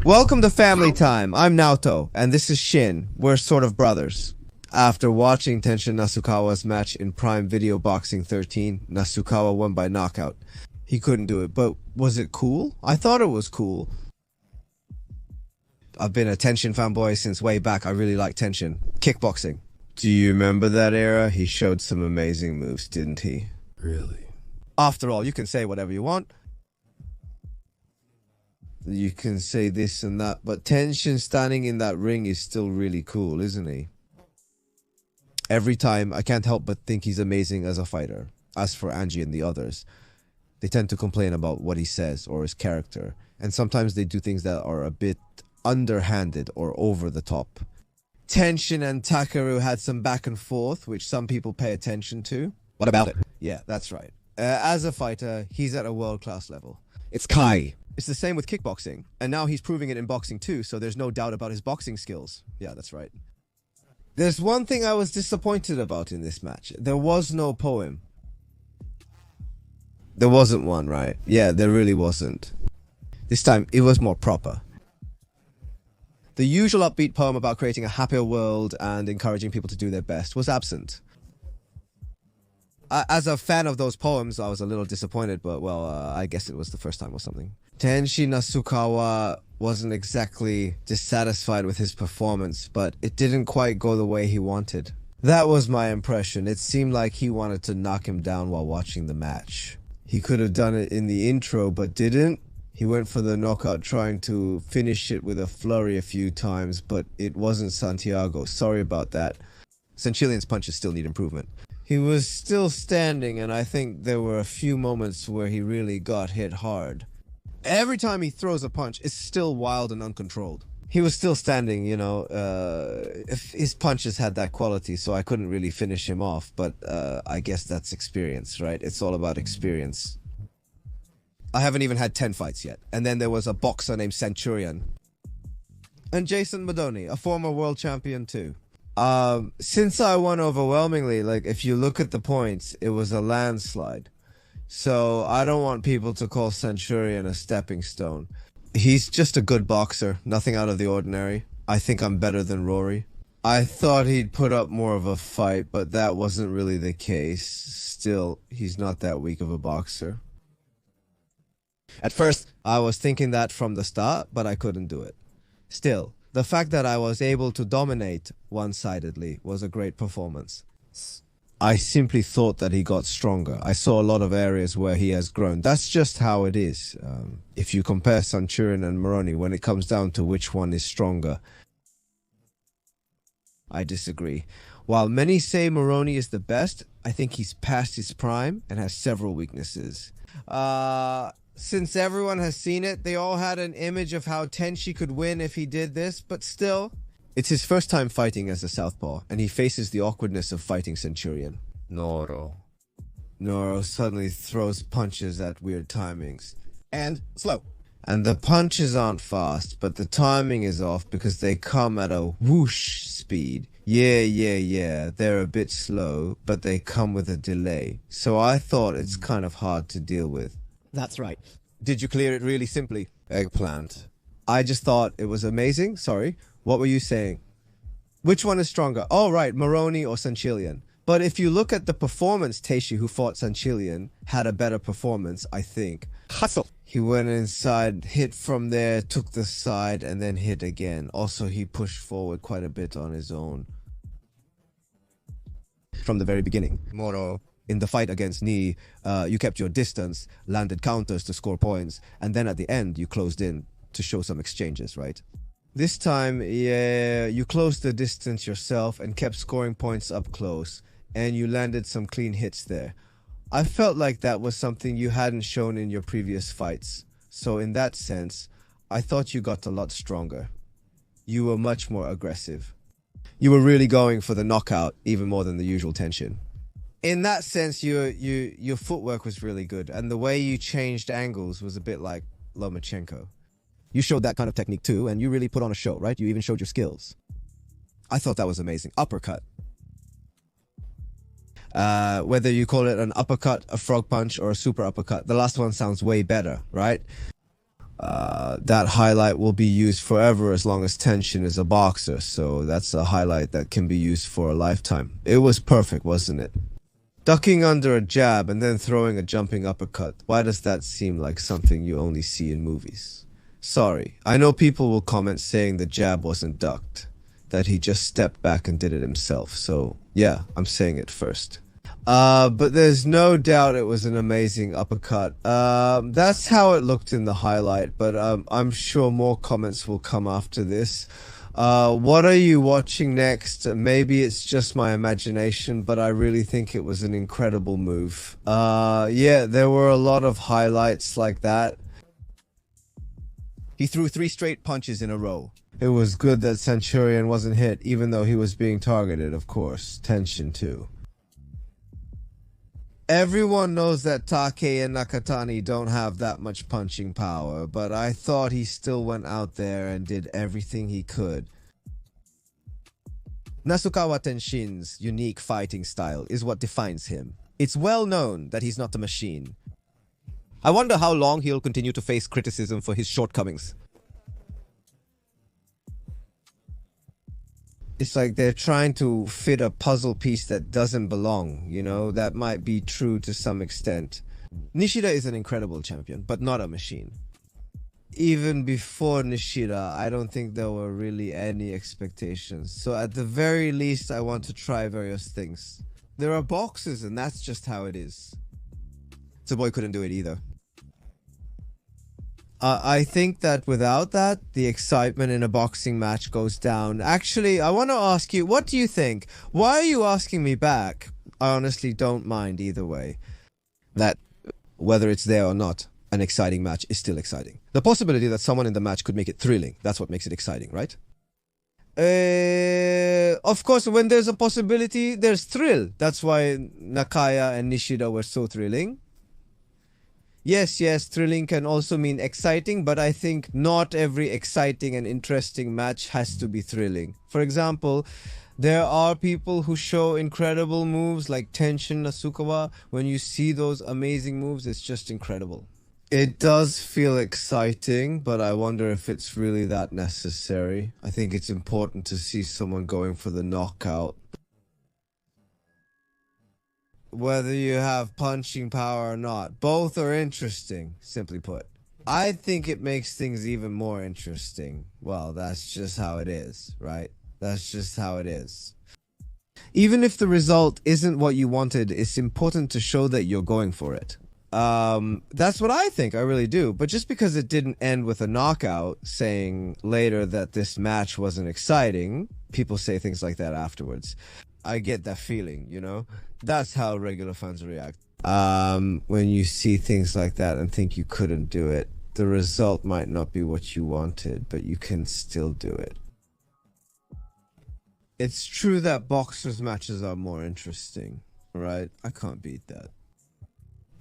Welcome to Family Time. I'm Naoto, and this is Shin. We're sort of brothers. After watching Tenshin Nasukawa's match in Prime Video Boxing 13, Nasukawa won by knockout. He couldn't do it, but was it cool? I thought it was cool. I've been a Tenshin fanboy since way back. I really like Tenshin. Kickboxing. Do you remember that era? He showed some amazing moves, didn't he? Really? After all, you can say whatever you want. You can say this and that, but Tenshin standing in that ring is still really cool, isn't he? Every time, I can't help but think he's amazing as a fighter. As for Angie and the others, they tend to complain about what he says or his character, and sometimes they do things that are a bit underhanded or over the top. Tenshin and Takeru had some back and forth, which some people pay attention to. What about it? Yeah, that's right. As a fighter, he's at a world-class level. It's Kai. It's the same with kickboxing, and now he's proving it in boxing too, so there's no doubt about his boxing skills. Yeah, that's right. There's one thing I was disappointed about in this match. There was no poem. There wasn't one, right? Yeah, there really wasn't. This time, it was more proper. The usual upbeat poem about creating a happier world and encouraging people to do their best was absent. As a fan of those poems, I was a little disappointed, but well, I guess it was the first time or something. Tenshin Nasukawa wasn't exactly dissatisfied with his performance, but it didn't quite go the way he wanted. That was my impression. It seemed like he wanted to knock him down while watching the match. He could have done it in the intro, but didn't. He went for the knockout, trying to finish it with a flurry a few times, but it wasn't Santiago. Sorry about that. Santillan's punches still need improvement. He was still standing, and I think there were a few moments where he really got hit hard. Every time he throws a punch, it's still wild and uncontrolled. He was still standing, you know, if his punches had that quality, so I couldn't really finish him off, but I guess that's experience, right? It's all about experience. I haven't even had 10 fights yet. And then there was a boxer named Centurion. And Jason Madoni, a former world champion too. Since I won overwhelmingly, like, if you look at the points, it was a landslide. So I don't want people to call Centurion a stepping stone. He's just a good boxer, nothing out of the ordinary. I think I'm better than Rory. I thought he'd put up more of a fight, but that wasn't really the case. Still, he's not that weak of a boxer. At first, I was thinking that from the start, but I couldn't do it. Still, the fact that I was able to dominate one-sidedly was a great performance. I simply thought that he got stronger. I saw a lot of areas where he has grown. That's just how it is. If you compare Santillan and Moroni, when it comes down to which one is stronger, I disagree. While many say Moroni is the best, I think he's past his prime and has several weaknesses. Since everyone has seen it, they all had an image of how Tenshi could win if he did this, but still, it's his first time fighting as a southpaw, and he faces the awkwardness of fighting Centurion. Noro suddenly throws punches at weird timings. And slow. And the punches aren't fast, but the timing is off because they come at a whoosh speed. Yeah, they're a bit slow, but they come with a delay. So I thought it's kind of hard to deal with. That's right. Did you clear it really simply? Eggplant. I just thought it was amazing. Sorry. What were you saying? Which one is stronger? Oh, right. Moroni or Santillan. But if you look at the performance, Teishi, who fought Santillan, had a better performance, I think. Hustle. He went inside, hit from there, took the side, and then hit again. Also, he pushed forward quite a bit on his own. From the very beginning. Moro. In the fight against Ni, you kept your distance, landed counters to score points, and then at the end, you closed in to show some exchanges, right? This time, yeah, you closed the distance yourself and kept scoring points up close, and you landed some clean hits there. I felt like that was something you hadn't shown in your previous fights, so in that sense, I thought you got a lot stronger. You were much more aggressive. You were really going for the knockout, even more than the usual Tenshin. In that sense, your footwork was really good, and the way you changed angles was a bit like Lomachenko. You showed that kind of technique too, and you really put on a show, right? You even showed your skills. I thought that was amazing. Uppercut. Whether you call it an uppercut, a frog punch, or a super uppercut, the last one sounds way better, right? That highlight will be used forever as long as Tenshin is a boxer, so that's a highlight that can be used for a lifetime. It was perfect, wasn't it? Ducking under a jab and then throwing a jumping uppercut. Why does that seem like something you only see in movies? Sorry, I know people will comment saying the jab wasn't ducked, that he just stepped back and did it himself, so yeah, I'm saying it first. But there's no doubt it was an amazing uppercut. That's how it looked in the highlight, but I'm sure more comments will come after this. What are you watching next? Maybe it's just my imagination, but I really think it was an incredible move. Yeah, there were a lot of highlights like that. He threw 3 straight punches in a row. It was good that Centurion wasn't hit, even though he was being targeted, of course. Tenshin too. Everyone knows that Take and Nakatani don't have that much punching power, but I thought he still went out there and did everything he could. Nasukawa Tenshin's unique fighting style is what defines him. It's well known that he's not a machine. I wonder how long he'll continue to face criticism for his shortcomings. It's like they're trying to fit a puzzle piece that doesn't belong, you know? That might be true to some extent. Nishida is an incredible champion, but not a machine. Even before Nishida, I don't think there were really any expectations. So at the very least, I want to try various things. There are boxes, and that's just how it is. Tsuboi couldn't do it either. I think that without that, the excitement in a boxing match goes down. Actually, I want to ask you, what do you think? Why are you asking me back? I honestly don't mind either way. That, whether it's there or not, an exciting match is still exciting. The possibility that someone in the match could make it thrilling, that's what makes it exciting, right? Of course, when there's a possibility, there's thrill. That's why Nakaya and Nishida were so thrilling. Yes, thrilling can also mean exciting, but I think not every exciting and interesting match has to be thrilling. For example, there are people who show incredible moves like Tenshin Nasukawa. When you see those amazing moves, it's just incredible. It does feel exciting, but I wonder if it's really that necessary. I think it's important to see someone going for the knockout. Whether you have punching power or not, both are interesting, simply put. I think it makes things even more interesting. Well, that's just how it is, right? That's just how it is. Even if the result isn't what you wanted, it's important to show that you're going for it. That's what I think, I really do. But just because it didn't end with a knockout, saying later that this match wasn't exciting, people say things like that afterwards. I get that feeling, you know? That's how regular fans react. When you see things like that and think you couldn't do it, the result might not be what you wanted, but you can still do it. It's true that boxers' matches are more interesting, right? I can't beat that.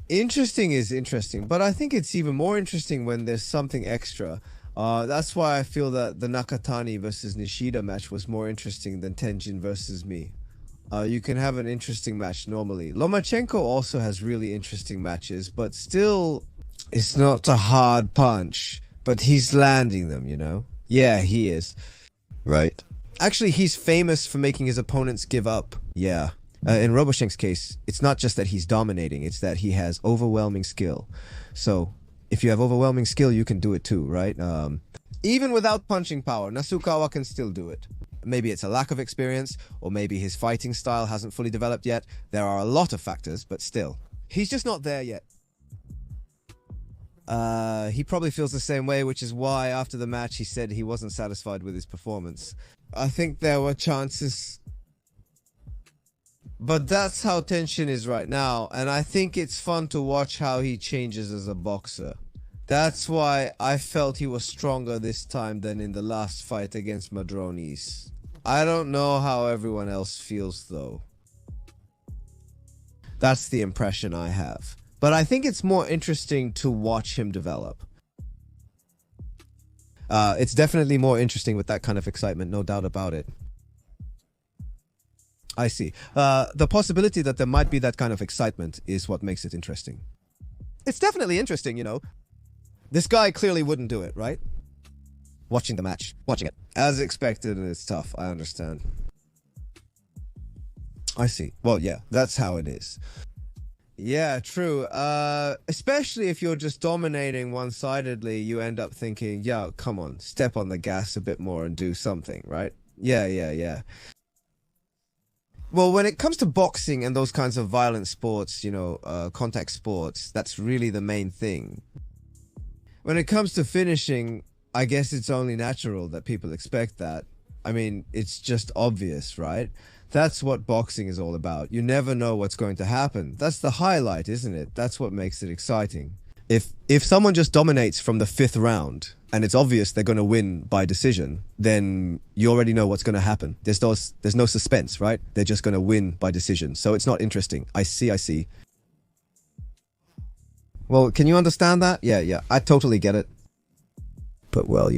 Interesting is interesting, but I think it's even more interesting when there's something extra. That's why I feel that the Nakatani versus Nishida match was more interesting than Tenshin versus me. You can have an interesting match normally. Lomachenko also has really interesting matches, but still, it's not a hard punch. But he's landing them, you know? Yeah, he is. Right. Actually, he's famous for making his opponents give up. Yeah. In Roboshenk's case, it's not just that he's dominating, it's that he has overwhelming skill. So, if you have overwhelming skill, you can do it too, right? Even without punching power, Nasukawa can still do it. Maybe it's a lack of experience, or maybe his fighting style hasn't fully developed yet. There are a lot of factors, but still. He's just not there yet. He probably feels the same way, which is why after the match he said he wasn't satisfied with his performance. I think there were chances. But that's how Tenshin is right now, and I think it's fun to watch how he changes as a boxer. That's why I felt he was stronger this time than in the last fight against Madronis. I don't know how everyone else feels though. That's the impression I have. But I think it's more interesting to watch him develop. It's definitely more interesting with that kind of excitement, no doubt about it. I see. The possibility that there might be that kind of excitement is what makes it interesting. It's definitely interesting, you know. This guy clearly wouldn't do it, right? Watching the match. Watching it. As expected, it's tough. I understand. I see. Well, yeah, that's how it is. Yeah, true. Especially if you're just dominating one-sidedly, you end up thinking, yeah, come on, step on the gas a bit more and do something, right? Yeah. Well, when it comes to boxing and those kinds of violent sports, contact sports, that's really the main thing. When it comes to finishing, I guess it's only natural that people expect that. I mean, it's just obvious, right? That's what boxing is all about. You never know what's going to happen. That's the highlight, isn't it? That's what makes it exciting. If someone just dominates from the 5th round and it's obvious they're going to win by decision, then you already know what's going to happen. There's no suspense, right? They're just going to win by decision. So it's not interesting. I see. Well, can you understand that? Yeah. I totally get it. But well,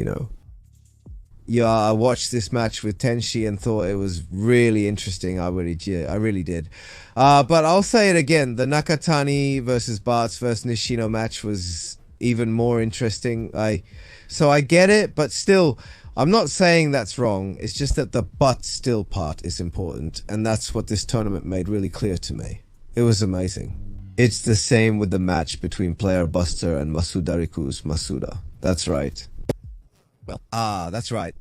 Yeah, I watched this match with Tenshin and thought it was really interesting. I really did. But I'll say it again. The Nakatani versus Bartz versus Nishino match was even more interesting. So I get it, but still, I'm not saying that's wrong. It's just that the but still part is important. And that's what this tournament made really clear to me. It was amazing. It's the same with the match between Player Buster and Masudariku's Masuda. That's right. That's right.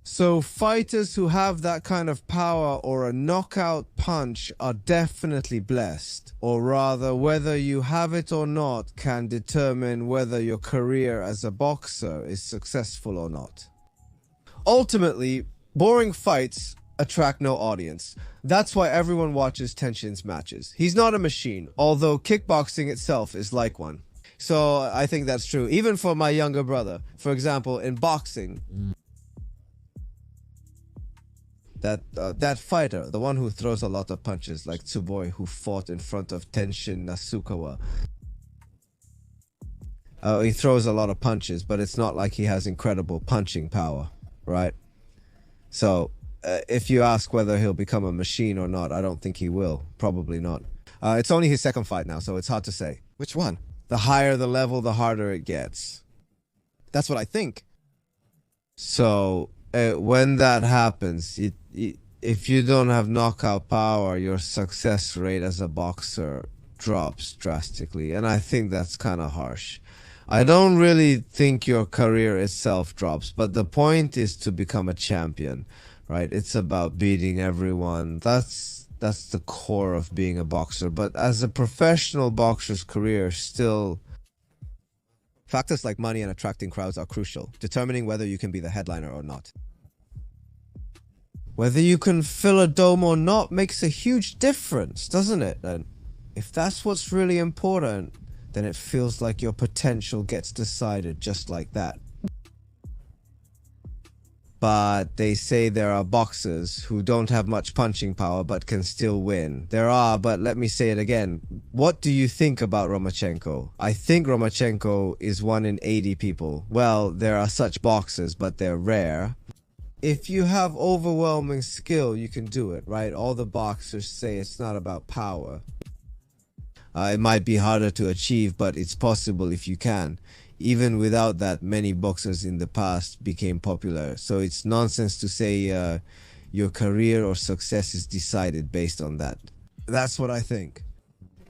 So fighters who have that kind of power or a knockout punch are definitely blessed. Or rather, whether you have it or not can determine whether your career as a boxer is successful or not. Ultimately, boring fights attract no audience. That's why everyone watches Tenshin's matches. He's not a machine, although kickboxing itself is like one. So I think that's true. Even for my younger brother. For example, in boxing, that fighter, the one who throws a lot of punches, like Tsuboi, who fought in front of Tenshin Nasukawa. He throws a lot of punches, but it's not like he has incredible punching power, right? So, if you ask whether he'll become a machine or not, I don't think he will. Probably not. It's only his second fight now, so it's hard to say. Which one? The higher the level, the harder it gets. That's what I think. So, when that happens, if you don't have knockout power, your success rate as a boxer drops drastically. And I think that's kind of harsh. I don't really think your career itself drops, but the point is to become a champion, right? It's about beating everyone. That's the core of being a boxer. But as a professional boxer's career, still, factors like money and attracting crowds are crucial, determining whether you can be the headliner or not. Whether you can fill a dome or not makes a huge difference, doesn't it? And if that's what's really important, then it feels like your potential gets decided just like that. But they say there are boxers who don't have much punching power but can still win. There are, but let me say it again. What do you think about Romachenko? I think Romachenko is 1 in 80 people. Well, there are such boxers, but they're rare. If you have overwhelming skill, you can do it, right? All the boxers say it's not about power. It might be harder to achieve, but it's possible if you can. Even without that, many boxers in the past became popular. So it's nonsense to say your career or success is decided based on that. That's what I think.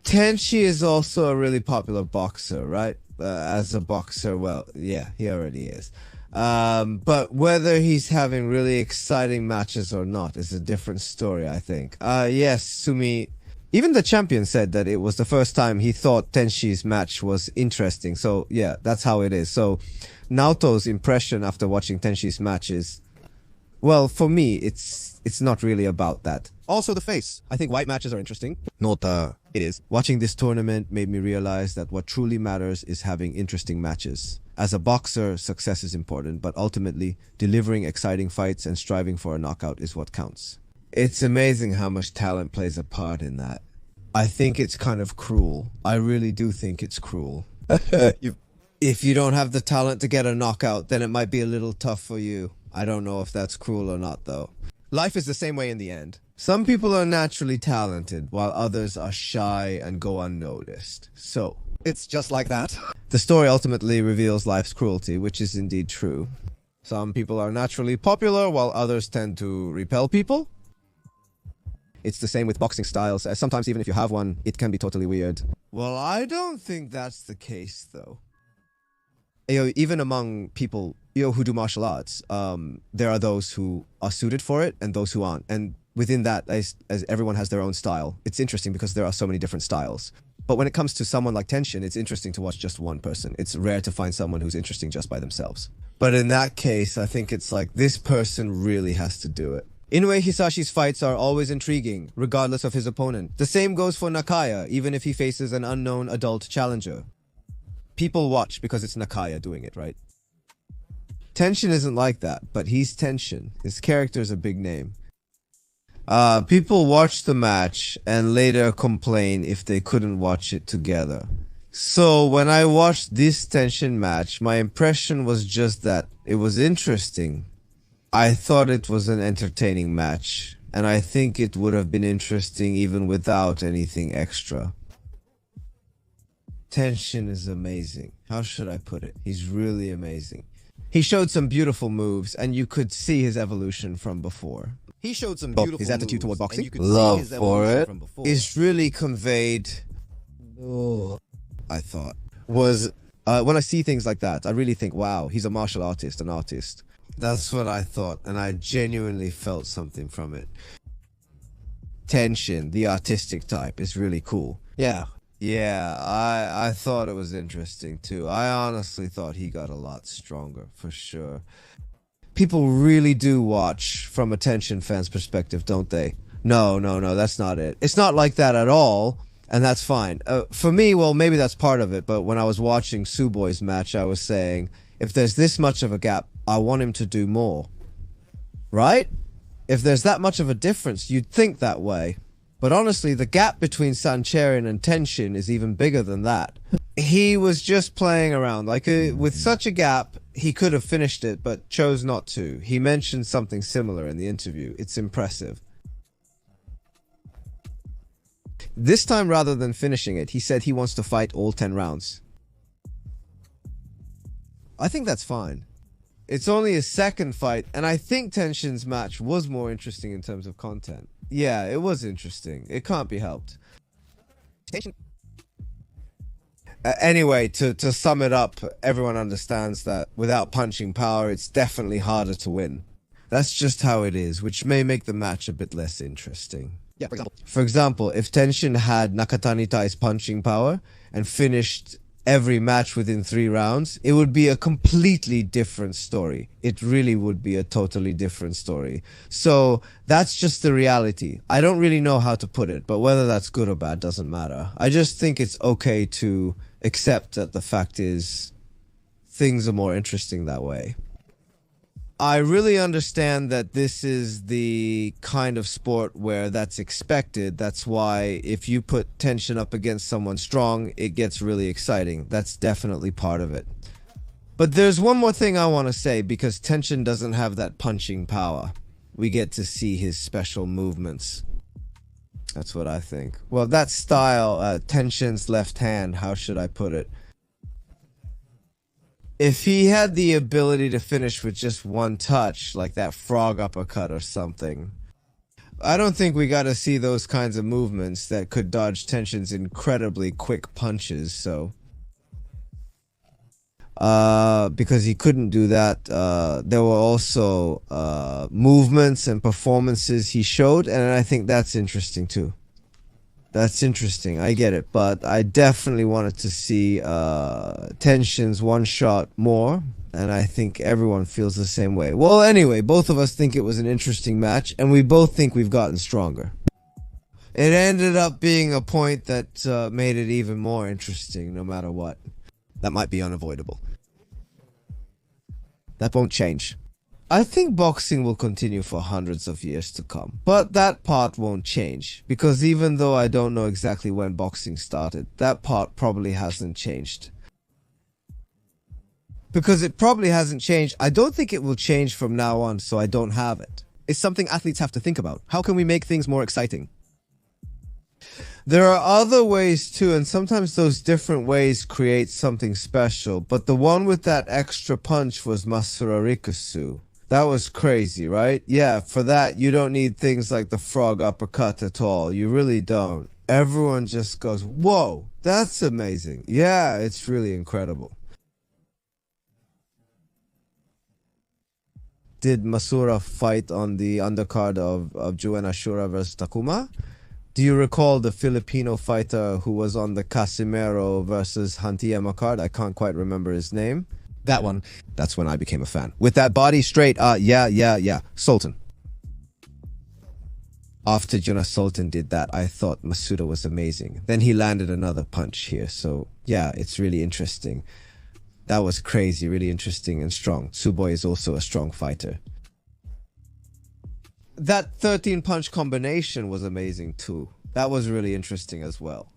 Tenshi is also a really popular boxer, right? As a boxer, well, yeah, he already is. But whether he's having really exciting matches or not is a different story, I think. Yes, Sumi. Even the champion said that it was the first time he thought Tenshi's match was interesting. So, yeah, that's how it is. So, Naoto's impression after watching Tenshi's match is, well, for me, it's not really about that. Also the face. I think white matches are interesting. Nota. It is. Watching this tournament made me realize that what truly matters is having interesting matches. As a boxer, success is important, but ultimately, delivering exciting fights and striving for a knockout is what counts. It's amazing how much talent plays a part in that. I think it's kind of cruel. I really do think it's cruel. If you don't have the talent to get a knockout, then it might be a little tough for you. I don't know if that's cruel or not, though. Life is the same way in the end. Some people are naturally talented, while others are shy and go unnoticed. So, It's just like that. The story ultimately reveals life's cruelty, which is indeed true. Some people are naturally popular, while others tend to repel people. It's the same with boxing styles. Sometimes even if you have one, it can be totally weird. Well, I don't think that's the case, though. Even among people who do martial arts, there are those who are suited for it and those who aren't. And within that, as everyone has their own style, it's interesting because there are so many different styles. But when it comes to someone like Tenshin, it's interesting to watch just one person. It's rare to find someone who's interesting just by themselves. But in that case, I think it's like this person really has to do it. Inoue Hisashi's fights are always intriguing, regardless of his opponent. The same goes for Nakaya, even if he faces an unknown adult challenger. People watch because it's Nakaya doing it, right? Tenshin isn't like that, but he's Tenshin. His character's a big name. People watch the match and later complain if they couldn't watch it together. So when I watched this Tenshin match, my impression was just that it was interesting. I thought it was an entertaining match, and I think it would have been interesting even without anything extra. Tenshin is amazing. How should I put it? He's really amazing. He showed some beautiful moves, and you could see his evolution from before. He showed some beautiful his attitude moves, toward boxing, and you could see love his for evolution it, from before. is really conveyed. I thought was when I see things like that, I really think, wow, he's a martial artist, an artist. That's what I thought, and I genuinely felt something from it. Tenshin, the artistic type, is really cool. Yeah. Yeah, I thought it was interesting too. I honestly thought he got a lot stronger, for sure. People really do watch from a Tenshin fan's perspective, don't they? No, that's not it. It's not like that at all, and that's fine. For me, well, maybe that's part of it, but when I was watching Suboi's match, I was saying, if there's this much of a gap, I want him to do more. Right? If there's that much of a difference, you'd think that way. But honestly, the gap between Santillan and Tenshin is even bigger than that. He was just playing around. Like, with such a gap, he could have finished it, but chose not to. He mentioned something similar in the interview. It's impressive. This time, rather than finishing it, he said he wants to fight all 10 rounds. I think that's fine. It's only his second fight, and I think Tenshin's match was more interesting in terms of content. Yeah, it was interesting. It can't be helped. Anyway, to sum it up, everyone understands that without punching power, it's definitely harder to win. That's just how it is, which may make the match a bit less interesting. Yeah, For example, if Tenshin had Nakatani Tai's punching power and finished every match within 3 rounds, it would be a completely different story. It really would be a totally different story. So that's just the reality. I don't really know how to put it, but whether that's good or bad doesn't matter. I just think it's okay to accept that the fact is things are more interesting that way. I really understand that this is the kind of sport where that's expected. That's why if you put Tenshin up against someone strong, it gets really exciting. That's definitely part of it. But there's one more thing I want to say, because Tenshin doesn't have that punching power. We get to see his special movements. That's what I think. Well, that style, Tenshin's left hand, how should I put it? If he had the ability to finish with just one touch, like that frog uppercut or something, I don't think we got to see those kinds of movements that could dodge Tenshin's incredibly quick punches, so... because he couldn't do that, there were also movements and performances he showed, and I think that's interesting too. That's interesting, I get it, but I definitely wanted to see Tenshin's one shot more, and I think everyone feels the same way. Well, anyway, both of us think it was an interesting match, and we both think we've gotten stronger. It ended up being a point that made it even more interesting, no matter what. That might be unavoidable. That won't change. I think boxing will continue for hundreds of years to come, but that part won't change, because even though I don't know exactly when boxing started, that part probably hasn't changed. Because it probably hasn't changed, I don't think it will change from now on, so I don't have it. It's something athletes have to think about. How can we make things more exciting? There are other ways too, and sometimes those different ways create something special. But the one with that extra punch was Masura Rikusu. That was crazy, right? Yeah, for that, you don't need things like the frog uppercut at all. You really don't. Everyone just goes, whoa, that's amazing. Yeah, it's really incredible. Did Masura fight on the undercard of Juen Ashura versus Takuma? Do you recall the Filipino fighter who was on the Casimero versus Hantiyama card? I can't quite remember his name. That one. That's when I became a fan. With that body straight, yeah. Sultan. After Jonas Sultan did that, I thought Masuda was amazing. Then he landed another punch here. So, yeah, it's really interesting. That was crazy, really interesting and strong. Tsuboi is also a strong fighter. That 13-punch combination was amazing too. That was really interesting as well.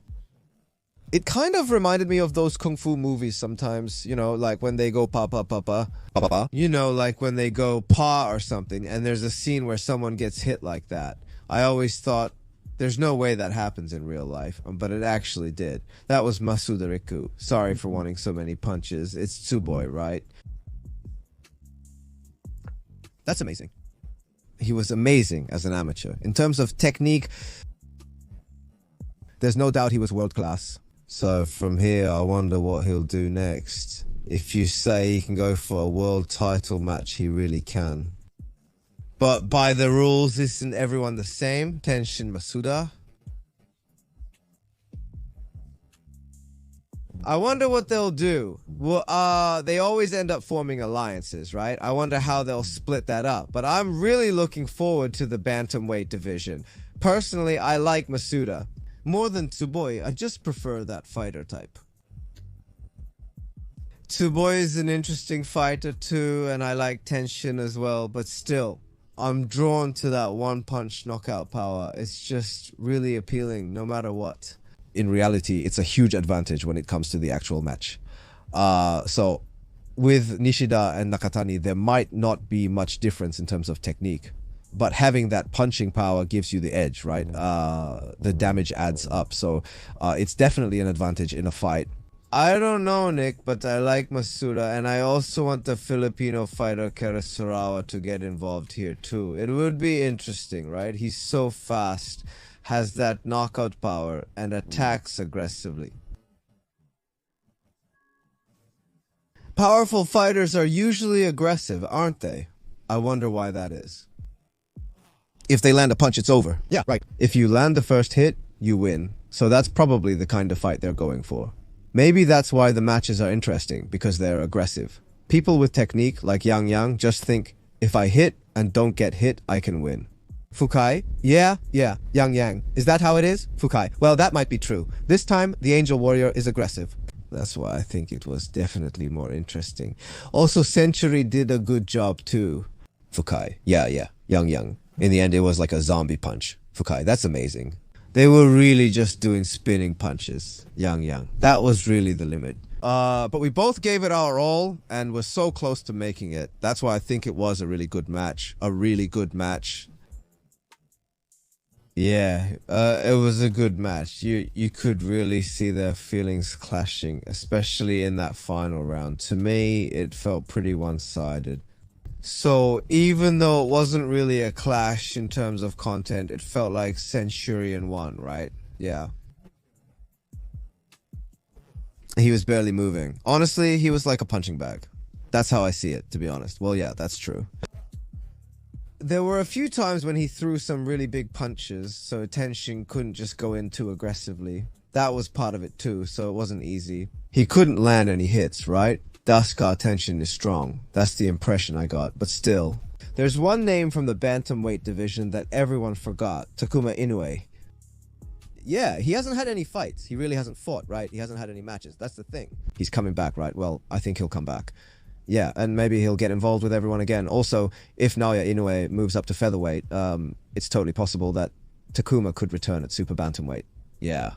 It kind of reminded me of those kung fu movies sometimes, you know, like when they go pa pa pa pa, pa pa pa. You know, like when they go pa or something, and there's a scene where someone gets hit like that. I always thought, there's no way that happens in real life, but it actually did. That was Masuda Riku. Sorry for wanting so many punches. It's Tsuboi, right? That's amazing. He was amazing as an amateur. In terms of technique, there's no doubt he was world class. So from here, I wonder what he'll do next. If you say he can go for a world title match, he really can. But by the rules, isn't everyone the same? Tenshin Masuda. I wonder what they'll do. Well, they always end up forming alliances, right? I wonder how they'll split that up. But I'm really looking forward to the bantamweight division. Personally, I like Masuda. More than Tsuboi, I just prefer that fighter type. Tsuboi is an interesting fighter too, and I like Tenshin as well, but still, I'm drawn to that one-punch knockout power. It's just really appealing, no matter what. In reality, it's a huge advantage when it comes to the actual match. So, with Nishida and Nakatani, there might not be much difference in terms of technique. But having that punching power gives you the edge, right? The damage adds up. So, it's definitely an advantage in a fight. I don't know, Nick, but I like Masuda, and I also want the Filipino fighter Keresurawa to get involved here too. It would be interesting, right? He's so fast, has that knockout power, and attacks aggressively. Powerful fighters are usually aggressive, aren't they? I wonder why that is. If they land a punch, it's over. Yeah, right. If you land the first hit, you win. So that's probably the kind of fight they're going for. Maybe that's why the matches are interesting, because they're aggressive. People with technique, like Yang just think, if I hit and don't get hit, I can win. Fukai? Yeah, Yang. Is that how it is? Fukai. Well, that might be true. This time, the Angel Warrior is aggressive. That's why I think it was definitely more interesting. Also, Century did a good job too. Fukai. Yeah. Yang. In the end, it was like a zombie punch. Fukai. That's amazing. They were really just doing spinning punches. Yang. That was really the limit. But we both gave it our all and were so close to making it. That's why I think it was a really good match. A really good match. Yeah, it was a good match. You could really see their feelings clashing, especially in that final round. To me, it felt pretty one-sided. So even though it wasn't really a clash in terms of content, it felt like Centurion won, right? Yeah. He was barely moving. Honestly, he was like a punching bag. That's how I see it, to be honest. Well, yeah, that's true. There were a few times when he threw some really big punches, so Tenshin couldn't just go in too aggressively. That was part of it too, so it wasn't easy. He couldn't land any hits, right? Dasuka Tenshin is strong. That's the impression I got, but still. There's one name from the bantamweight division that everyone forgot, Takuma Inoue. Yeah, he hasn't had any fights. He really hasn't fought, right? He hasn't had any matches. That's the thing. He's coming back, right? Well, I think he'll come back. Yeah, and maybe he'll get involved with everyone again. Also, if Naoya Inoue moves up to featherweight, it's totally possible that Takuma could return at super bantamweight. Yeah.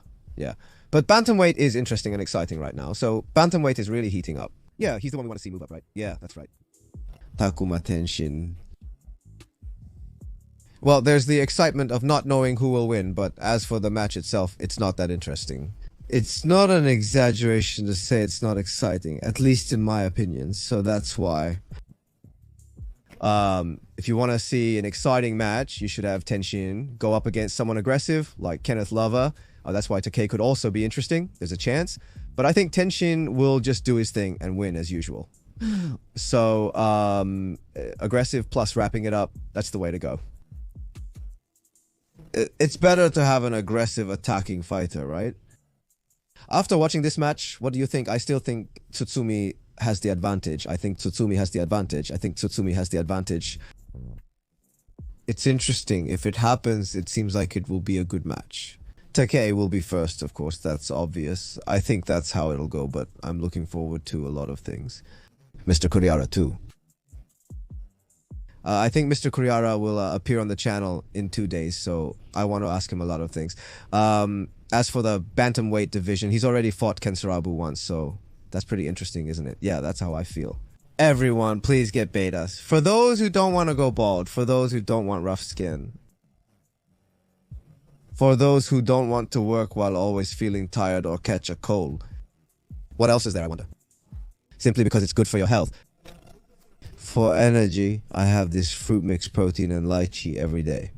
But bantamweight is interesting and exciting right now, so bantamweight is really heating up. Yeah, he's the one we want to see move up, right? Yeah, that's right. Takuma Tenshin. Well, there's the excitement of not knowing who will win, but as for the match itself, it's not that interesting. It's not an exaggeration to say it's not exciting, at least in my opinion, so that's why. If you want to see an exciting match, you should have Tenshin go up against someone aggressive, like Kenneth Lava. That's why Takei could also be interesting. There's a chance. But I think Tenshin will just do his thing and win as usual. So, aggressive plus wrapping it up, that's the way to go. It's better to have an aggressive attacking fighter, right? After watching this match, what do you think? I still think Tsutsumi has the advantage. I think Tsutsumi has the advantage. I think Tsutsumi has the advantage. It's interesting. If it happens, it seems like it will be a good match. Takei will be first, of course. That's obvious. I think that's how it'll go, but I'm looking forward to a lot of things. Mr. Kuriara, too. I think Mr. Kuriara will appear on the channel in 2 days, so I want to ask him a lot of things. As for the bantamweight division, he's already fought Kensarabu once, so that's pretty interesting, isn't it? Yeah, that's how I feel. Everyone, please get betas. For those who don't want to go bald, for those who don't want rough skin, for those who don't want to work while always feeling tired or catch a cold. What else is there, I wonder? Simply because it's good for your health. For energy, I have this fruit mix protein and lychee every day.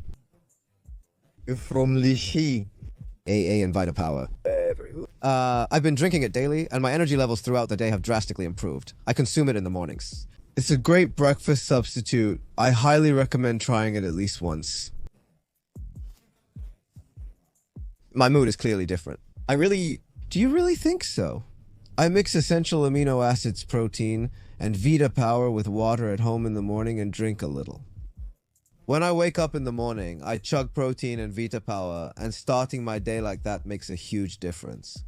From lychee. AA and Vita Power. I've been drinking it daily, and my energy levels throughout the day have drastically improved. I consume it in the mornings. It's a great breakfast substitute. I highly recommend trying it at least once. My mood is clearly different. Do you really think so? I mix essential amino acids, protein, and Vita Power with water at home in the morning and drink a little. When I wake up in the morning, I chug protein and Vita Power, and starting my day like that makes a huge difference.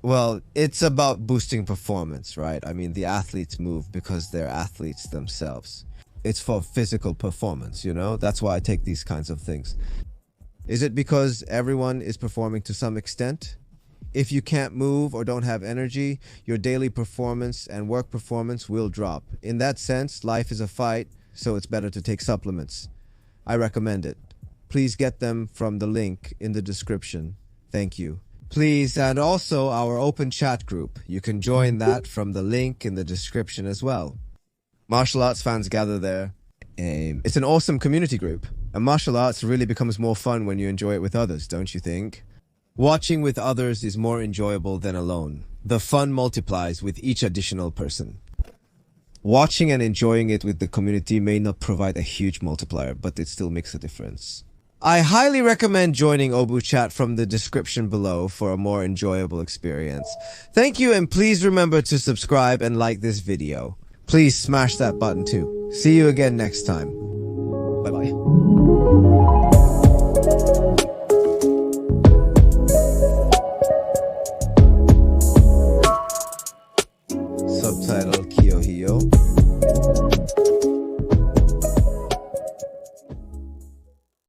Well, it's about boosting performance, right? I mean, the athletes move because they're athletes themselves. It's for physical performance, you know? That's why I take these kinds of things. Is it because everyone is performing to some extent? If you can't move or don't have energy, your daily performance and work performance will drop. In that sense, life is a fight, so it's better to take supplements. I recommend it. Please get them from the link in the description. Thank you. Please, and also our open chat group. You can join that from the link in the description as well. Martial arts fans gather there. It's an awesome community group. And martial arts really becomes more fun when you enjoy it with others, don't you think? Watching with others is more enjoyable than alone. The fun multiplies with each additional person. Watching and enjoying it with the community may not provide a huge multiplier, but it still makes a difference. I highly recommend joining Obu Chat from the description below for a more enjoyable experience. Thank you, and please remember to subscribe and like this video. Please smash that button too. See you again next time. Bye bye.